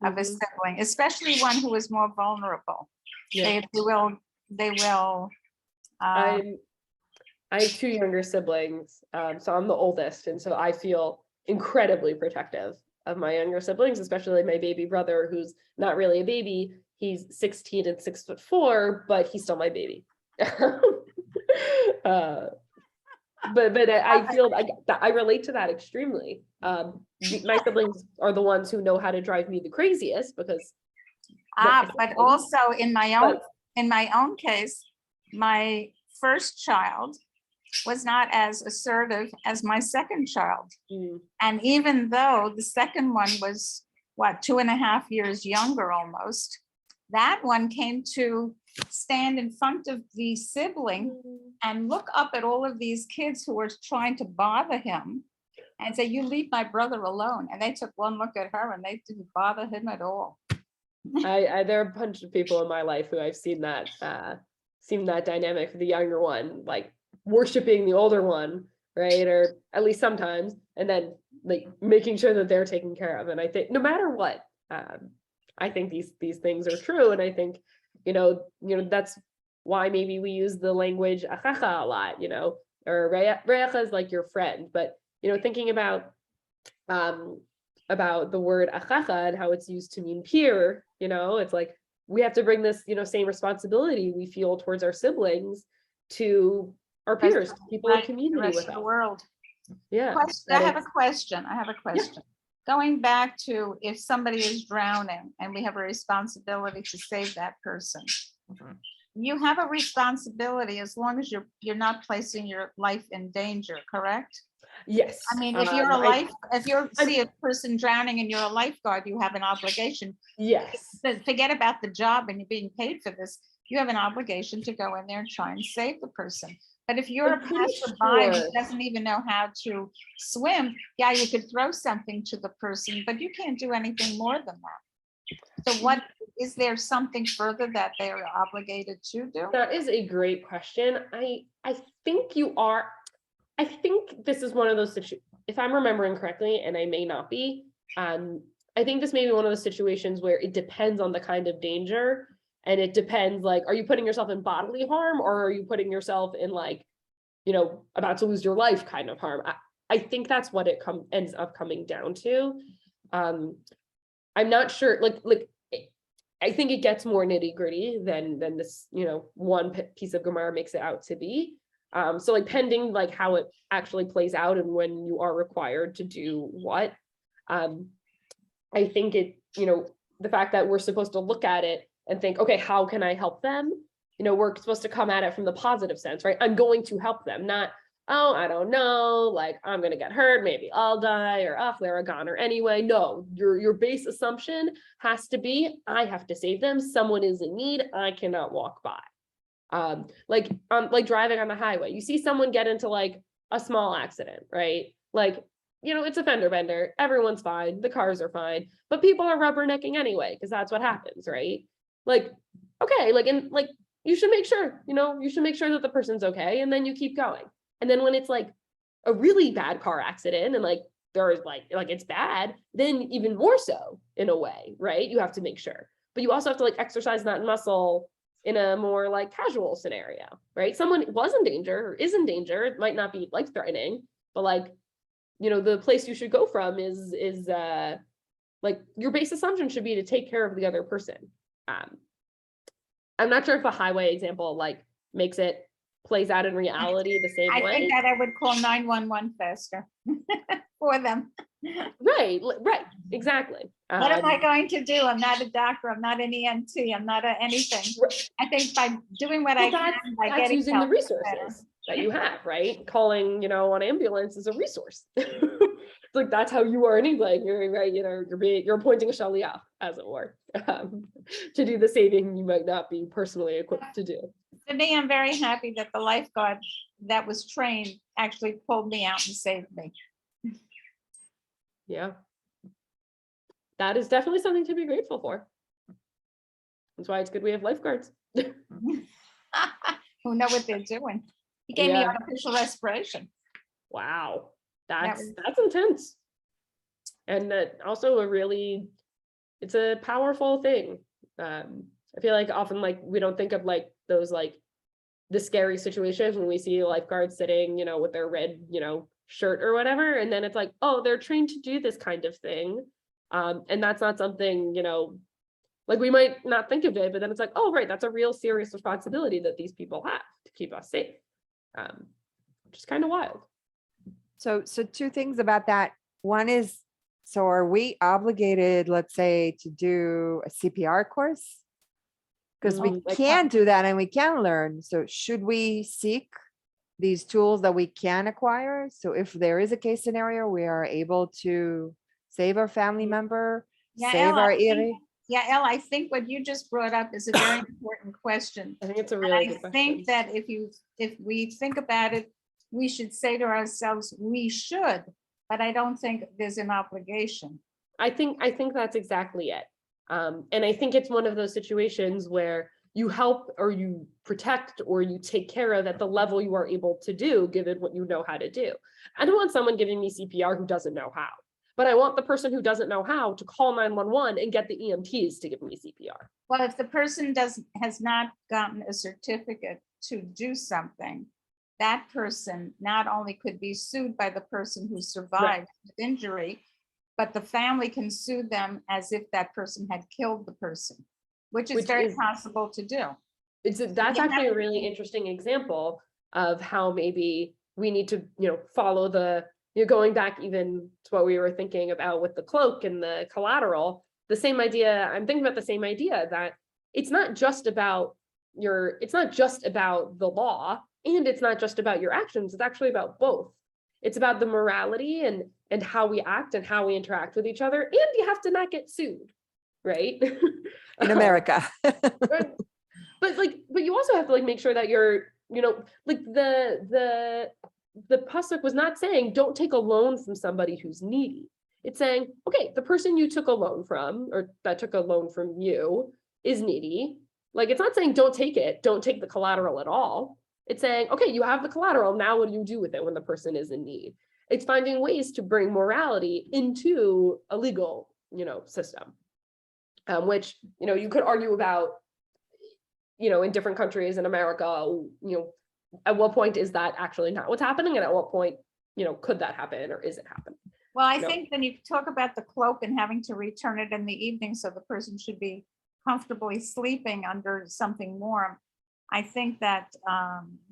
of a sibling, especially one who is more vulnerable. They will. I have two younger siblings, so I'm the oldest, and so I feel incredibly protective of my younger siblings, especially my baby brother, who's not really a baby. He's 16 and 6'4", but he's still my baby. But I feel I relate to that extremely. My siblings are the ones who know how to drive me the craziest because. But also in my own case, my first child was not as assertive as my second child. And even though the second one was 2.5 years younger almost, that one came to stand in front of the sibling and look up at all of these kids who were trying to bother him and say, you leave my brother alone. And they took one look at her and they didn't bother him at all. There are a bunch of people in my life who I've seen that dynamic for the younger one, like worshiping the older one, right? Or at least sometimes, and then like making sure that they're taken care of. And I think no matter what, I think these things are true. And I think, that's why maybe we use the language achacha a lot, or re'acha is like your friend, but, thinking about the word achacha and how it's used to mean peer, it's like, we have to bring this, same responsibility we feel towards our siblings to our peers, people in community with us. The world. Yeah. I have a question. Yeah. Going back to if somebody is drowning and we have a responsibility to save that person. You have a responsibility as long as you're not placing your life in danger, correct? Yes. I mean, if you're see a person drowning and you're a lifeguard, you have an obligation. Yes. Forget about the job and you're being paid for this. You have an obligation to go in there and try and save the person. But if you're a I'm pretty passerby sure- who doesn't even know how to swim, yeah, you could throw something to the person, but you can't do anything more than that. So what, is there something further that they're obligated to do? That is a great question. I think you are, I think this is one of those situations, if I'm remembering correctly, and I may not be, I think this may be one of those situations where it depends on the kind of danger. And it depends, like, are you putting yourself in bodily harm, or are you putting yourself in, like, you know, about to lose your life kind of harm? I think that's what it ends up coming down to. I'm not sure, like I think it gets more nitty gritty than this, you know, one piece of Gemara makes it out to be. So like pending like how it actually plays out and when you are required to do what, I think it, you know, the fact that we're supposed to look at it and think, okay, how can I help them? You know, we're supposed to come at it from the positive sense, right? I'm going to help them, not, oh, I don't know, like I'm going to get hurt, maybe I'll die, or oh, they're a goner anyway. No, your base assumption has to be, I have to save them. Someone is in need. I cannot walk by. Like driving on the highway, you see someone get into like a small accident, right? Like, you know, it's a fender bender. Everyone's fine. The cars are fine, but people are rubbernecking anyway, because that's what happens, right? Like, okay, like, and like, you should make sure, you know, you should make sure that the person's okay. And then you keep going. And then when it's like a really bad car accident and like, there's like it's bad, then even more so in a way, right? You have to make sure, but you also have to like exercise that muscle in a more like casual scenario, right? Someone was in danger or is in danger. It might not be life threatening, but like, you know, the place you should go from is like your base assumption should be to take care of the other person. I'm not sure if a highway example like plays out in reality the same way. I think that I would call 911 faster for them. Right, exactly. What am I going to do? I'm not a doctor. I'm not an EMT. I'm not anything. I think by doing what I can, by that's getting using the help, resources that you have, right? Calling, you know, an ambulance is a resource. It's like that's how you are anyway. You're right, you know, you're appointing a shaliach, as it were, to do the saving you might not be personally equipped to do. For me, I'm very happy that the lifeguard that was trained actually pulled me out and saved me. Yeah. That is definitely something to be grateful for. That's why it's good we have lifeguards. Who know what they're doing. He gave me artificial respiration. Wow. That's intense. And that also it's a powerful thing. I feel like often like we don't think of like those like the scary situations when we see lifeguards sitting, you know, with their red, you know, shirt or whatever. And then it's like, oh, they're trained to do this kind of thing. And that's not something, you know, like we might not think of it, but then it's like, oh, right, that's a real serious responsibility that these people have to keep us safe. Which is kind of wild. So two things about that. One is, so are we obligated, let's say, to do a CPR course? Because we can do that and we can learn. So should we seek these tools that we can acquire? So if there is a case scenario, we are able to save our family member, save our Iri. Yeah, Elle, I think what you just brought up is a very important question. I think it's a really good question. I think that if we think about it, we should say to ourselves, we should, but I don't think there's an obligation. I think that's exactly it. And I think it's one of those situations where you help or you protect or you take care of at the level you are able to do, given what you know how to do. I don't want someone giving me CPR who doesn't know how, but I want the person who doesn't know how to call 911 and get the EMTs to give me CPR. Well, if the person has not gotten a certificate to do something, that person not only could be sued by the person who survived the injury, but the family can sue them as if that person had killed the person, which is very possible to do. That's actually a really interesting example of how maybe we need to, you know, follow going back even to what we were thinking about with the cloak and the collateral, the same idea. I'm thinking about the same idea that it's not just about the law, and it's not just about your actions. It's actually about both. It's about the morality and how we act and how we interact with each other. And you have to not get sued, right? In America. But you also have to like make sure that you're like the pasuk was not saying don't take a loan from somebody who's needy. It's saying, okay, the person you took a loan from, or that took a loan from you, is needy. Like, it's not saying don't take it, don't take the collateral at all. It's saying, okay, you have the collateral, now what do you do with it when the person is in need? It's finding ways to bring morality into a legal, system, which, you could argue about, in different countries in America, at what point is that actually not what's happening? And at what point, could that happen or is it happening? Well, I think then you talk about the cloak and having to return it in the evening, so the person should be comfortably sleeping under something warm. I think that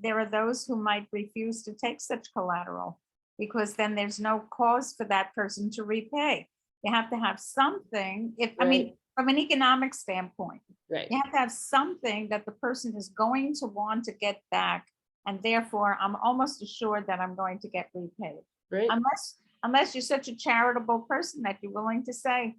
there are those who might refuse to take such collateral because then there's no cause for that person to repay. You have to have something, I mean, from an economic standpoint, right. You have to have something that the person is going to want to get back. And therefore, I'm almost assured that I'm going to get repaid. Right. Unless you're such a charitable person that you're willing to say,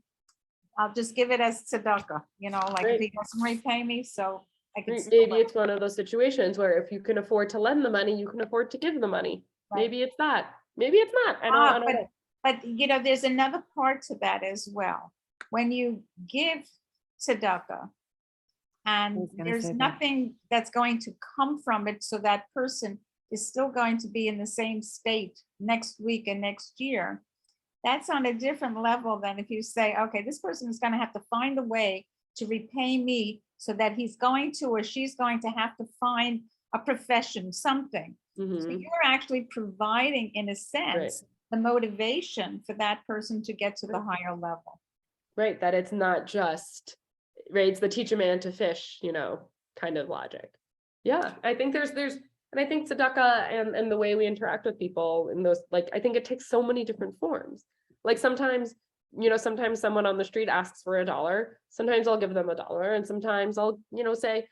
I'll just give it as tzedakah, like if he doesn't repay me, so I can. Maybe it's one of those situations where if you can afford to lend the money, you can afford to give the money. Right. Maybe it's that. Maybe it's not. I don't know. But there's another part to that as well. When you give tzedakah, and there's nothing that's going to come from it, so that person is still going to be in the same state next week and next year. That's on a different level than if you say, okay, this person is going to have to find a way to repay me so that he's going to, or she's going to have to find a profession, something. Mm-hmm. So you're actually providing, in a sense, the motivation for that person to get to the higher level. Right, that it's not just, it's the teach a man to fish, kind of logic. Yeah, I think there's, and I think tzedakah and the way we interact with people in those, I think it takes so many different forms. Like sometimes someone on the street asks for $1. Sometimes I'll give them $1. And sometimes I'll, say,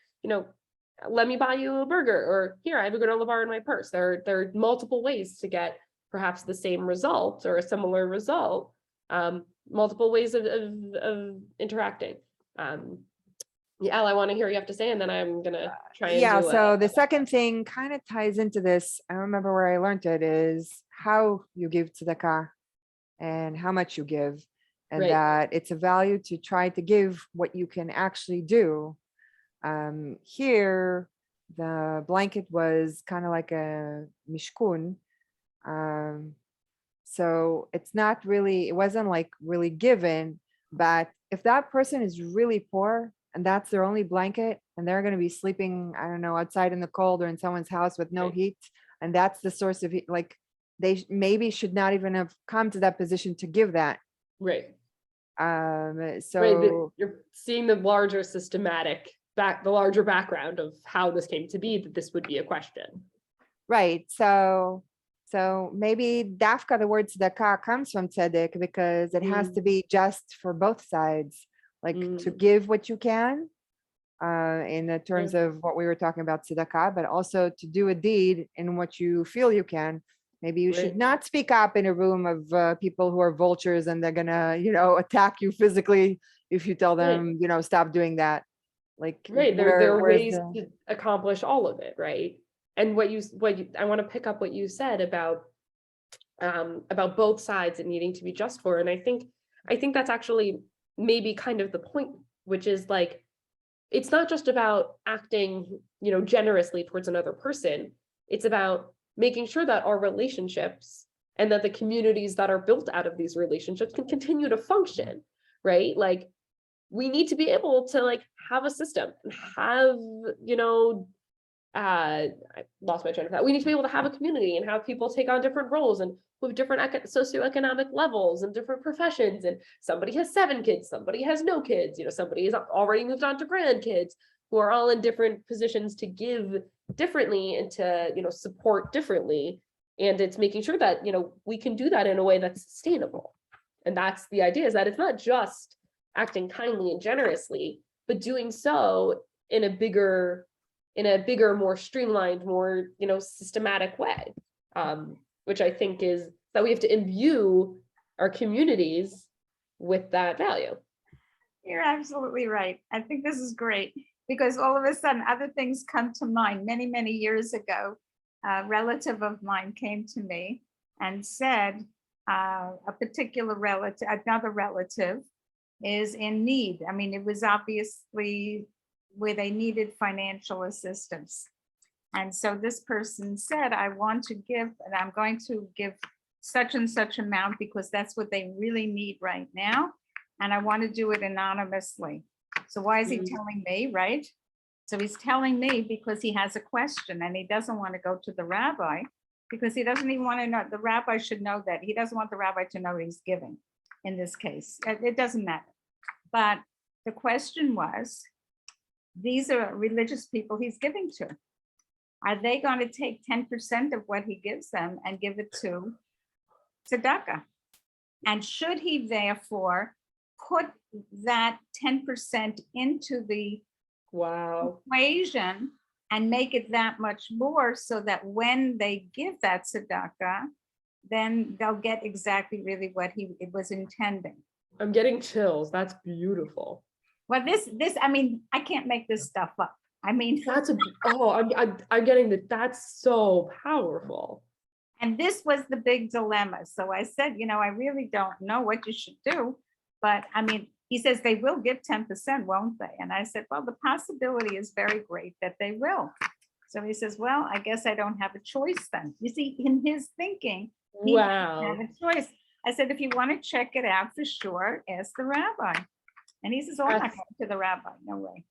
let me buy you a burger, or here, I have a granola bar in my purse. There are multiple ways to get perhaps the same result or a similar result, multiple ways of interacting. Yeah, I want to hear what you have to say, and then I'm gonna try and do so the second thing kind of ties into this. I remember where I learned it is how you give tzedakah and how much you give, and that it's a value to try to give what you can actually do. Here, the blanket was kind of like a mishkun. So it's not really, it wasn't like really given, but if that person is really poor, and that's their only blanket, and they're going to be sleeping, I don't know, outside in the cold or in someone's house with no heat, and that's the source of heat, they maybe should not even have come to that position to give that. Right. So you're seeing the larger systematic the larger background of how this came to be, that this would be a question. Right. So maybe dafka, the word tzedakah, comes from tzedek because it has to be just for both sides. To give what you can in the terms of what we were talking about tzedakah, but also to do a deed in what you feel you can. Maybe you should not speak up in a room of people who are vultures and they're gonna, attack you physically if you tell them, stop doing that. There are ways to accomplish all of it, right? And what you I want to pick up what you said about both sides and needing to be just for, and I think that's actually maybe kind of the point, which is it's not just about acting, generously towards another person. It's about making sure that our relationships and that the communities that are built out of these relationships can continue to function, right? We need to be able to have a system and have, I lost my train of thought. We need to be able to have a community and have people take on different roles and with different socioeconomic levels and different professions. And somebody has 7 kids, somebody has no kids, somebody has already moved on to grandkids, who are all in different positions to give differently and to, support differently. And it's making sure that, we can do that in a way that's sustainable. And that's the idea, is that it's not just acting kindly and generously, but doing so in a bigger, more streamlined, more, systematic way, which I think is that we have to imbue our communities with that value. You're absolutely right. I think this is great. because all of a sudden other things come to mind. Many, many years ago, a relative of mine came to me and said, a particular relative, another relative is in need. I mean, it was obviously where they needed financial assistance. And so this person said, I want to give, and I'm going to give such and such amount because that's what they really need right now. And I want to do it anonymously. So why is he telling me, right? So he's telling me because he has a question and he doesn't want to go to the rabbi because he doesn't even want to know, the rabbi should know that. He doesn't want the rabbi to know he's giving in this case. It doesn't matter. But the question was, these are religious people he's giving to. Are they going to take 10% of what he gives them and give it to tzedakah? And should he therefore put that 10% into the equation and make it that much more so that when they give that tzedakah, then they'll get exactly really what it was intending. I'm getting chills. That's beautiful. Well, this, I mean, I can't make this stuff up. I mean, I'm getting that. That's so powerful. And this was the big dilemma. So I said, I really don't know what you should do. But I mean, he says they will give 10%, won't they? And I said, well, the possibility is very great that they will. So he says, well, I guess I don't have a choice then. You see, in his thinking, he doesn't have a choice. I said, if you want to check it out for sure, ask the rabbi. And he says, oh, I'm not going to the rabbi. No way.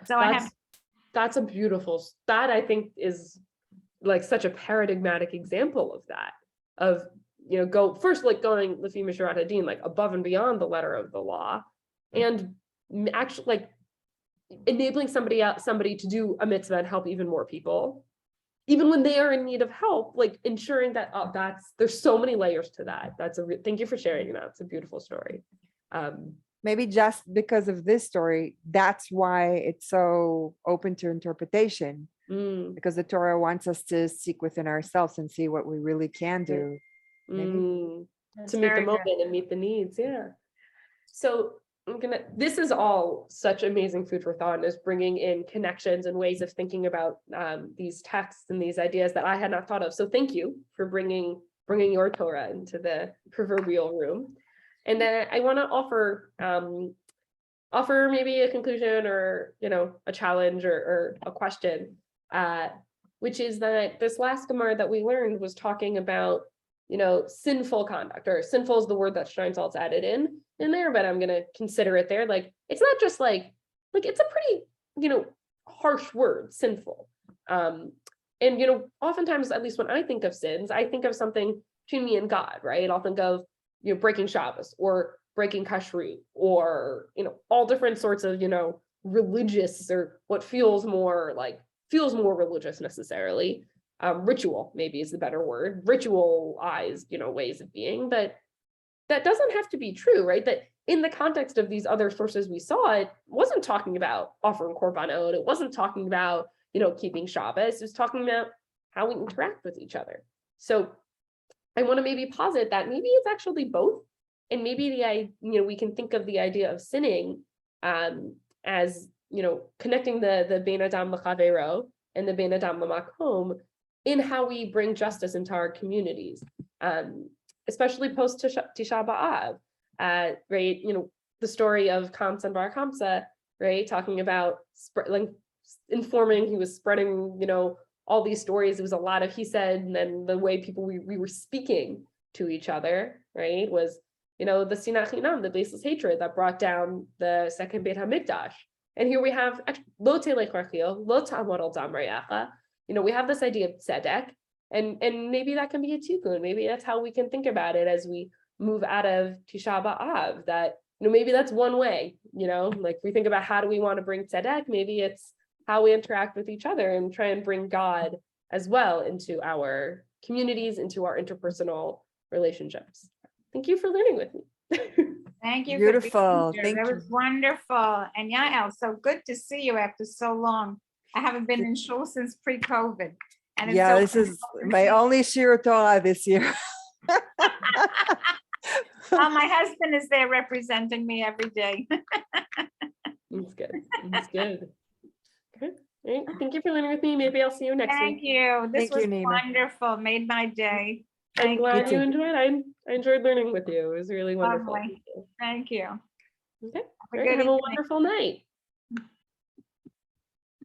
So that's a beautiful, that I think is like such a paradigmatic example of that, of, go first, like going Lefi Misharat Hadin, like above and beyond the letter of the law, and actually like enabling somebody to do a mitzvah and help even more people, even when they are in need of help, like ensuring that there's so many layers to that. Thank you for sharing that. It's a beautiful story. Maybe just because of this story, that's why it's so open to interpretation, because the Torah wants us to seek within ourselves and see what we really can do. To meet the moment and meet the needs. Yeah. So this is all such amazing food for thought, and is bringing in connections and ways of thinking about these texts and these ideas that I had not thought of. So thank you for bringing your Torah into the proverbial room. And then I want to offer maybe a conclusion or, a challenge or a question, which is that this last Gemara that we learned was talking about, sinful conduct, or sinful is the word that Steinsaltz added in there, but I'm going to consider it there. Like, it's not just like it's a pretty, harsh word, sinful. And, oftentimes, at least when I think of sins, I think of something between me and God, right? I'll think of, breaking Shabbos or breaking kashrut, or, all different sorts of, religious, or what feels more religious necessarily. Ritual maybe is the better word, ritualized, ways of being, but that doesn't have to be true, right? That in the context of these other sources we saw, it wasn't talking about offering korbanot, it wasn't talking about, keeping Shabbos, it was talking about how we interact with each other. So I want to maybe posit that maybe it's actually both, and maybe we can think of the idea of sinning as connecting the Bein Adam l'Chavero and the Bein Adam l'Makom in how we bring justice into our communities, especially post Tisha B'Av, right? The story of Kamsa and Bar Kamsa, right? Talking about informing, he was spreading, all these stories. It was a lot of he said, and then the way we were speaking to each other, right, was, the sinat chinam, the baseless hatred that brought down the second Beit HaMikdash. And here we have lo telech rachil, lo ta'amod al dam re'acha. We have this idea of tzedek, and maybe that can be a tikkun. Maybe that's how we can think about it as we move out of Tisha B'Av. That maybe that's one way. Like we think about how do we want to bring tzedek. Maybe it's how we interact with each other and try and bring God as well into our communities, into our interpersonal relationships. Thank you for learning with me. Thank you. Beautiful. Thank you. That was wonderful. And Yael, so good to see you after so long. I haven't been in shul since pre-COVID. And this is my only Shir Torah this year. My husband is there representing me every day. That's good. That's good. Okay. All right. Thank you for learning with me. Maybe I'll see you next Thank week. you. This Thank you, was Naima. wonderful. Made my day. I'm Thank glad you too. enjoyed. I enjoyed learning with you. It was really wonderful. Lovely. Thank you. Okay. Have a All right. good Have a evening. wonderful night.